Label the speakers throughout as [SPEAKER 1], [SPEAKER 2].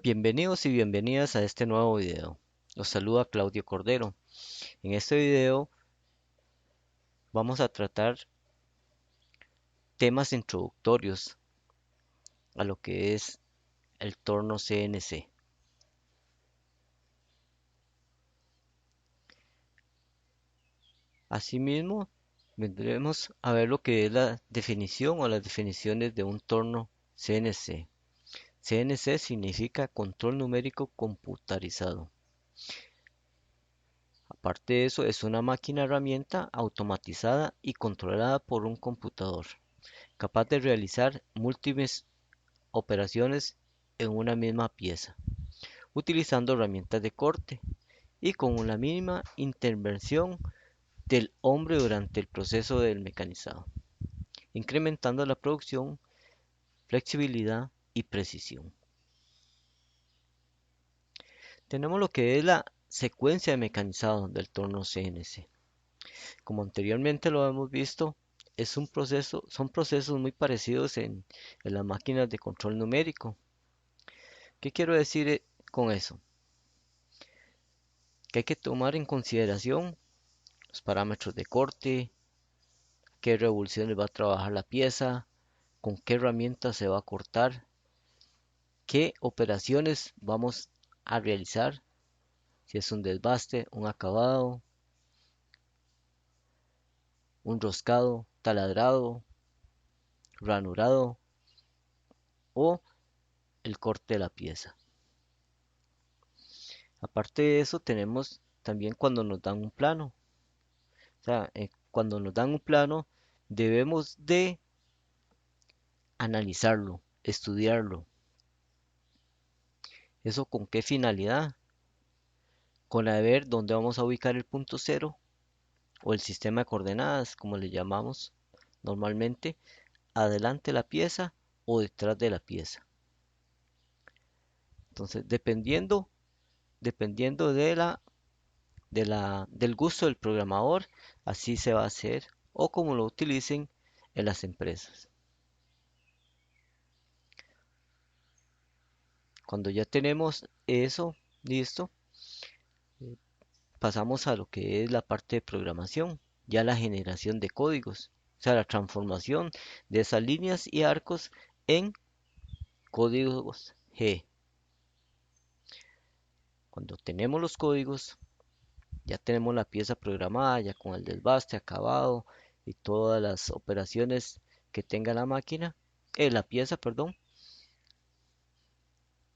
[SPEAKER 1] Bienvenidos y bienvenidas a este nuevo video. Los saluda Claudio Cordero. En este video vamos a tratar temas introductorios a lo que es el torno CNC. Asimismo, vendremos a ver lo que es la definición o las definiciones de un torno CNC. CNC significa control numérico computarizado. Aparte de eso, es una máquina herramienta automatizada y controlada por un computador, capaz de realizar múltiples operaciones en una misma pieza, utilizando herramientas de corte y con la mínima intervención del hombre durante el proceso del mecanizado, incrementando la producción, flexibilidad y precisión. Tenemos lo que es la secuencia de mecanizado del torno CNC. Como anteriormente lo hemos visto, son procesos muy parecidos en las máquinas de control numérico. ¿Qué quiero decir con eso? Que hay que tomar en consideración los parámetros de corte, qué revoluciones va a trabajar la pieza, con qué herramienta se va a cortar, qué operaciones vamos a realizar, si es un desbaste, un acabado, un roscado, taladrado, ranurado o el corte de la pieza. Aparte de eso, tenemos también cuando nos dan un plano. O sea, cuando nos dan un plano, debemos de analizarlo, estudiarlo. ¿Eso con qué finalidad? Con la de ver dónde vamos a ubicar el punto cero o el sistema de coordenadas, como le llamamos normalmente, adelante de la pieza o detrás de la pieza. Entonces, dependiendo del gusto del programador, así se va a hacer o como lo utilicen en las empresas. Cuando ya tenemos eso listo, pasamos a lo que es la parte de programación, ya la generación de códigos, o sea, la transformación de esas líneas y arcos en códigos G. Cuando tenemos los códigos, ya tenemos la pieza programada, ya con el desbaste, acabado y todas las operaciones que tenga la máquina, la pieza, perdón,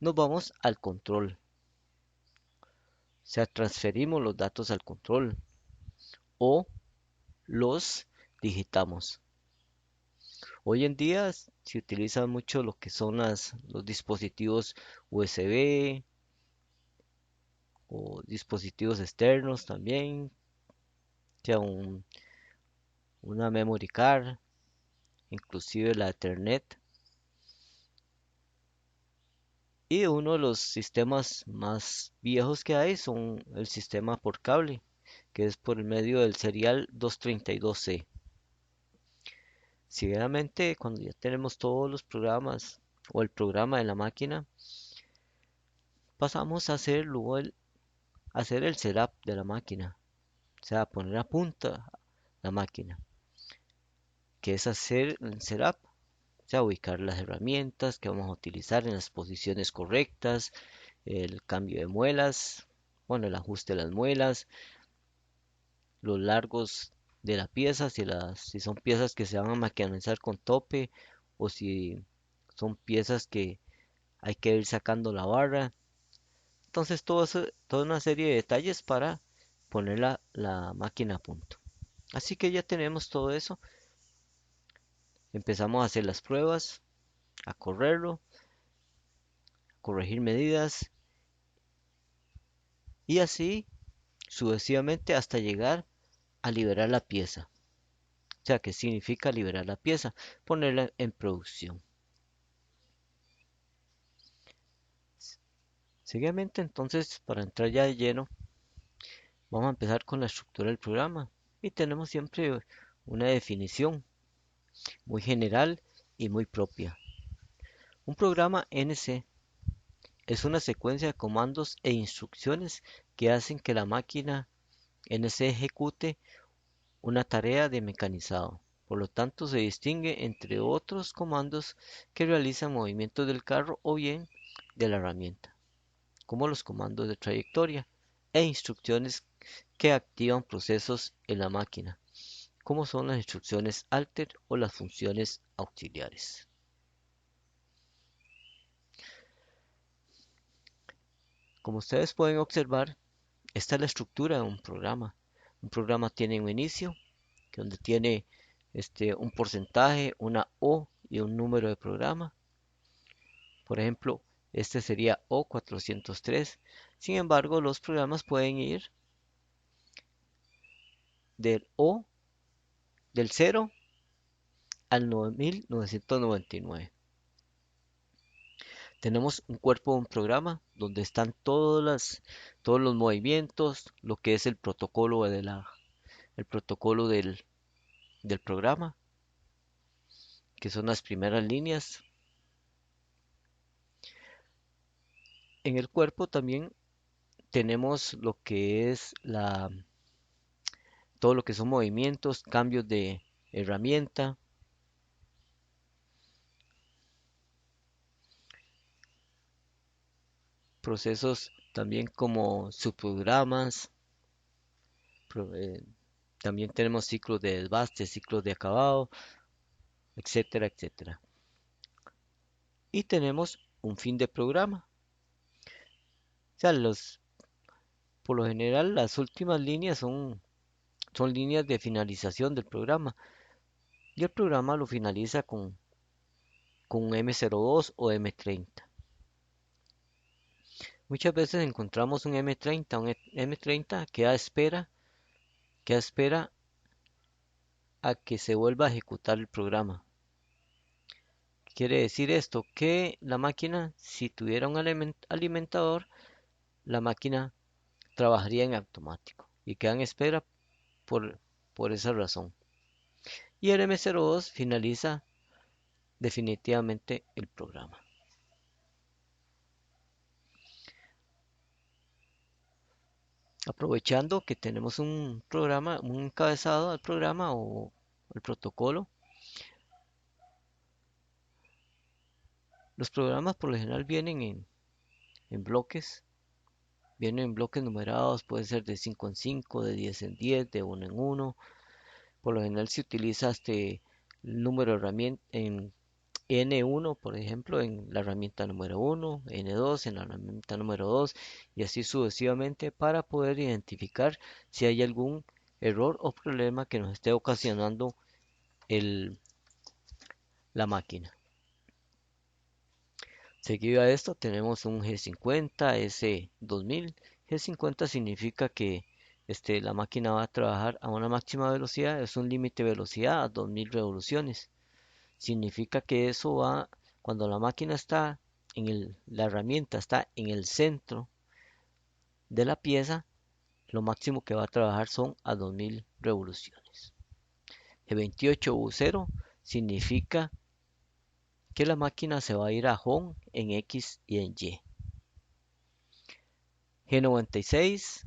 [SPEAKER 1] nos vamos al control. O sea, transferimos los datos al control o los digitamos. Hoy en día se utiliza mucho lo que son los dispositivos USB o dispositivos externos también, sea una memory card, inclusive la Ethernet. Y uno de los sistemas más viejos que hay son el sistema por cable, que es por el medio del serial 232C. Seguidamente, cuando ya tenemos todos los programas o el programa de la máquina, pasamos a hacer el setup de la máquina, o sea, poner a punta la máquina, que es hacer el setup, o sea, ubicar las herramientas que vamos a utilizar en las posiciones correctas, el cambio de muelas, bueno, el ajuste de las muelas, los largos de la pieza, si son piezas que se van a maquinizar con tope o si son piezas que hay que ir sacando la barra. Entonces, toda una serie de detalles para poner la máquina a punto. Así que ya tenemos todo eso. Empezamos a hacer las pruebas, a correrlo, corregir medidas y así sucesivamente hasta llegar a liberar la pieza. O sea, ¿qué significa liberar la pieza? Ponerla en producción. Seguidamente, entonces, para entrar ya de lleno, vamos a empezar con la estructura del programa. Y tenemos siempre una definición muy general y muy propia. Un programa NC es una secuencia de comandos e instrucciones que hacen que la máquina NC ejecute una tarea de mecanizado. Por lo tanto, se distingue entre otros comandos que realizan movimientos del carro o bien de la herramienta, como los comandos de trayectoria e instrucciones que activan procesos en la máquina, como son las instrucciones alter o las funciones auxiliares. Como ustedes pueden observar, esta es la estructura de un programa. Un programa tiene un inicio, donde tiene un porcentaje, una O y un número de programa. Por ejemplo, este sería O403. Sin embargo, los programas pueden ir del O del 0 al 9999. Tenemos un cuerpo de un programa donde están todos los movimientos, lo que es el protocolo del programa, que son las primeras líneas. En el cuerpo también tenemos lo que es todo lo que son movimientos, cambios de herramienta, procesos también como subprogramas, pro- eh, también tenemos ciclos de desbaste, ciclos de acabado, etcétera, etcétera. Y tenemos un fin de programa. O sea, por lo general las últimas líneas son líneas de finalización del programa. Y el programa lo finaliza con un M02 o M30. Muchas veces encontramos un M30 que espera a que se vuelva a ejecutar el programa. Quiere decir esto que la máquina, si tuviera un alimentador, la máquina trabajaría en automático y queda en espera por, por esa razón. Y el M02 finaliza definitivamente el programa. Aprovechando que tenemos un programa, un encabezado al programa o el protocolo, los programas por lo general vienen en bloques, vienen en bloques numerados, puede ser de 5 en 5, de 10 en 10, de 1 en 1. Por lo general se utiliza este número de herramienta en N1, por ejemplo, en la herramienta número 1, N2 en la herramienta número 2 y así sucesivamente para poder identificar si hay algún error o problema que nos esté ocasionando el, la máquina. Seguido a esto tenemos un G50, S2000. G50 significa que la máquina va a trabajar a una máxima velocidad, es un límite de velocidad a 2000 revoluciones. Significa que eso va, cuando la máquina está la herramienta está en el centro de la pieza, lo máximo que va a trabajar son a 2000 revoluciones. G28U0 significa que la máquina se va a ir a home en X y en Y. G96,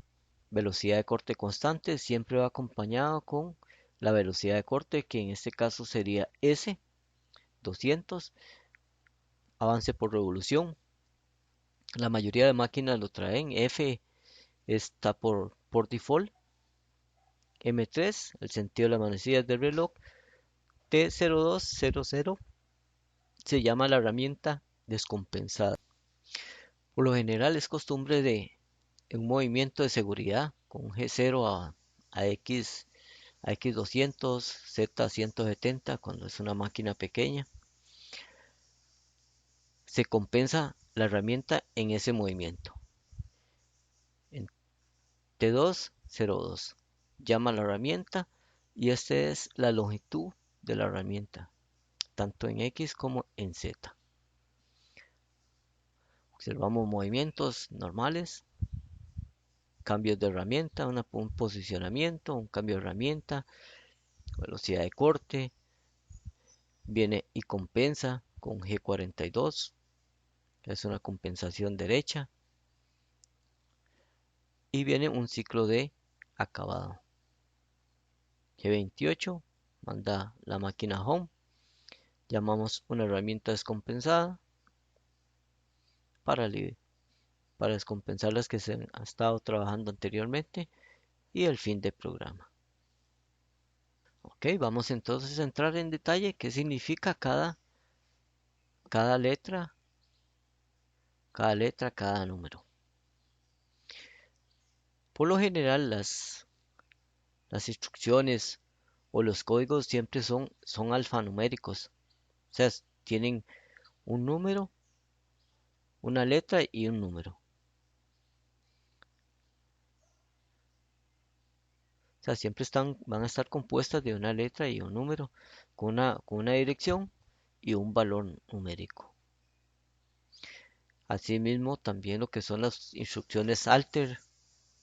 [SPEAKER 1] velocidad de corte constante, siempre va acompañado con la velocidad de corte, que en este caso sería S200, avance por revolución. La mayoría de máquinas lo traen. F está por default. M3, el sentido de las manecillas del reloj. T0200 se llama la herramienta descompensada. Por lo general es costumbre de un movimiento de seguridad con G0 a X200, Z170 cuando es una máquina pequeña. Se compensa la herramienta en ese movimiento. En T202 llama a la herramienta y esta es la longitud de la herramienta, tanto en X como en Z. Observamos movimientos normales, cambios de herramienta, un posicionamiento, un cambio de herramienta, velocidad de corte, viene y compensa con G42, es una compensación derecha y viene un ciclo de acabado. G28 manda la máquina home, llamamos una herramienta descompensada para, para descompensar las que se han estado trabajando anteriormente y el fin de programa. Ok, vamos entonces a entrar en detalle qué significa cada letra, cada número. Por lo general las instrucciones o los códigos siempre son alfanuméricos. O sea, tienen un número, una letra y un número. O sea, siempre van a estar compuestas de una letra y un número con una dirección y un valor numérico. Asimismo, también lo que son las instrucciones alter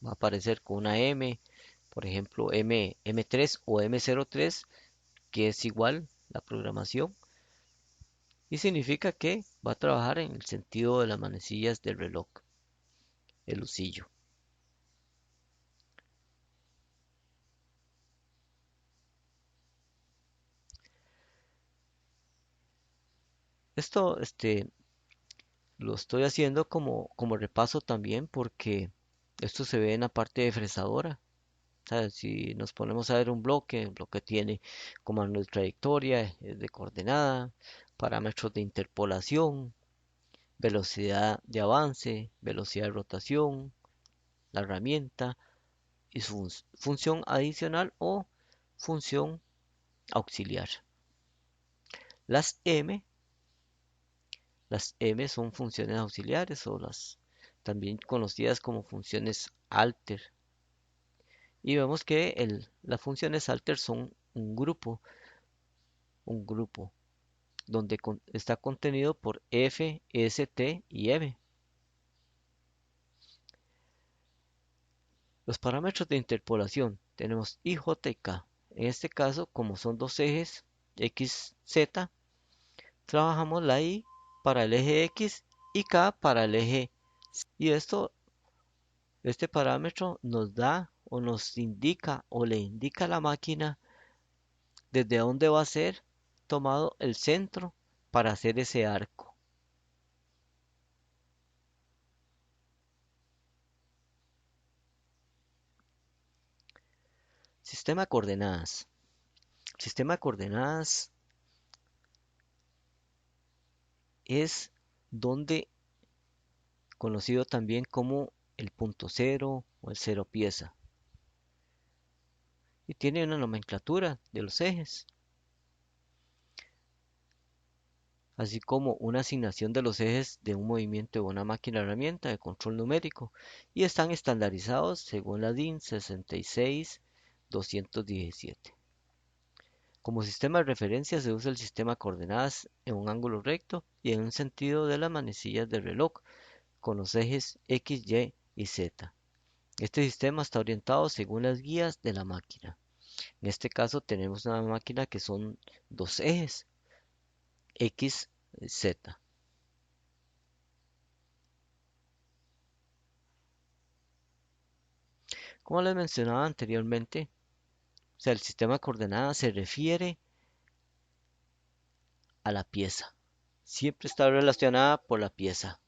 [SPEAKER 1] va a aparecer con una M, por ejemplo, M3 o M03, que es igual la programación, y significa que va a trabajar en el sentido de las manecillas del reloj, el usillo. Esto, lo estoy haciendo como repaso también porque esto se ve en la parte de fresadora. O sea, si nos ponemos a ver el bloque tiene comando de trayectoria, de coordenada, parámetros de interpolación, velocidad de avance, velocidad de rotación, la herramienta y su función adicional o función auxiliar. Las M, las M son funciones auxiliares o las también conocidas como funciones alter. Y vemos que las funciones alter son un grupo donde está contenido por F, S, T y M. Los parámetros de interpolación tenemos I, J y K. En este caso, como son dos ejes X, Z, trabajamos la I para el eje X y K para el eje Z. Y este parámetro nos da o nos indica o le indica a la máquina desde dónde va a ser tomado el centro para hacer ese arco. Sistema de coordenadas. Sistema de coordenadas es donde conocido también como el punto cero o el cero pieza. Y tiene una nomenclatura de los ejes, así como una asignación de los ejes de un movimiento de una máquina herramienta de control numérico, y están estandarizados según la DIN 66217. Como sistema de referencia se usa el sistema de coordenadas en un ángulo recto y en un sentido de las manecillas del reloj, con los ejes X, Y y Z. Este sistema está orientado según las guías de la máquina. En este caso tenemos una máquina que son dos ejes, X, Z. Como les mencionaba anteriormente, o sea, el sistema de coordenadas se refiere a la pieza. Siempre está relacionada por la pieza.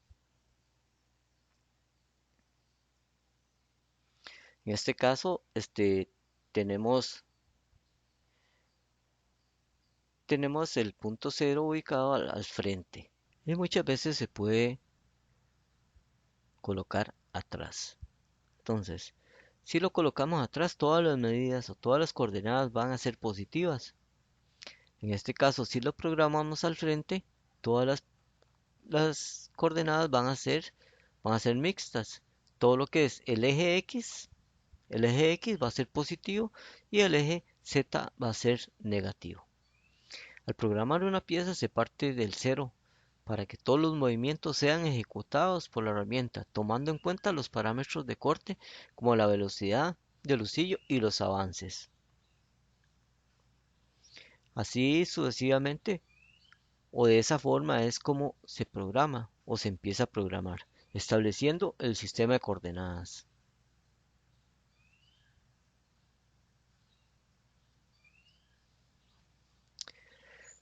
[SPEAKER 1] En este caso, tenemos, tenemos el punto cero ubicado al frente. Y muchas veces se puede colocar atrás. Entonces, si lo colocamos atrás, todas las medidas o todas las coordenadas van a ser positivas. En este caso, si lo programamos al frente, todas las coordenadas van a ser mixtas. Todo lo que es el eje X va a ser positivo y el eje Z va a ser negativo. Al programar una pieza se parte del cero para que todos los movimientos sean ejecutados por la herramienta, tomando en cuenta los parámetros de corte como la velocidad del usillo y los avances. Así sucesivamente o de esa forma es como se programa o se empieza a programar, estableciendo el sistema de coordenadas.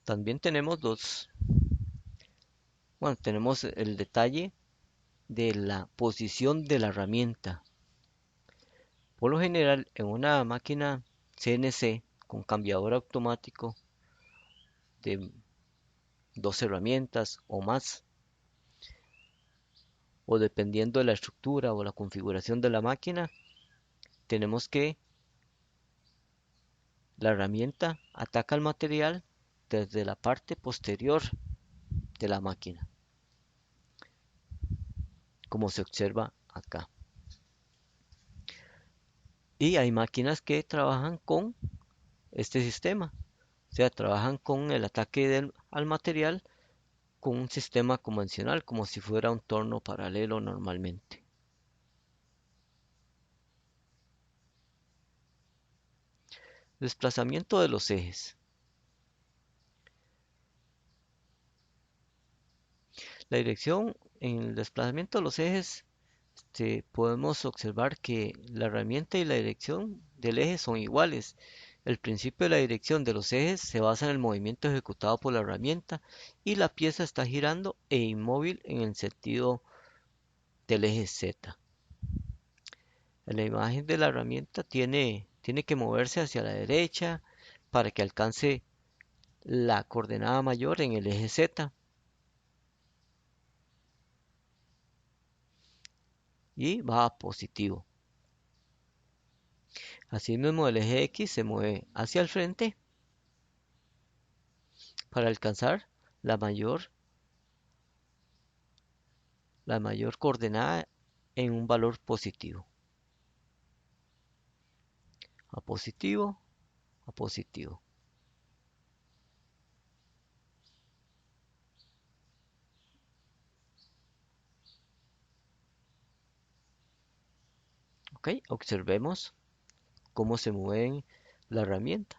[SPEAKER 1] También tenemos bueno, tenemos el detalle de la posición de la herramienta. Por lo general, en una máquina CNC con cambiador automático de dos herramientas o más, o dependiendo de la estructura o la configuración de la máquina, tenemos que la herramienta ataca el material desde la parte posterior de la máquina, como se observa acá. Y hay máquinas que trabajan con este sistema, o sea, trabajan con el ataque al material con un sistema convencional, como si fuera un torno paralelo normalmente. Desplazamiento de los ejes. La dirección en el desplazamiento de los ejes, podemos observar que la herramienta y la dirección del eje son iguales. El principio de la dirección de los ejes se basa en el movimiento ejecutado por la herramienta y la pieza está girando e inmóvil en el sentido del eje Z. La imagen de la herramienta tiene que moverse hacia la derecha para que alcance la coordenada mayor en el eje Z y va a positivo. Asimismo, el eje X se mueve hacia el frente para alcanzar la mayor, la mayor coordenada en un valor positivo. A positivo, a positivo. Ok, observemos cómo se mueve la herramienta.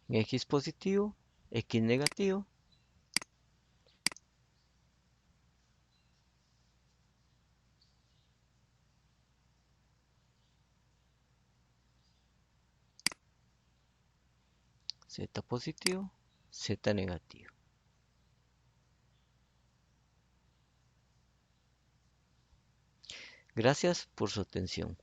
[SPEAKER 1] En X positivo, X negativo. Z positivo, Z negativo. Gracias por su atención.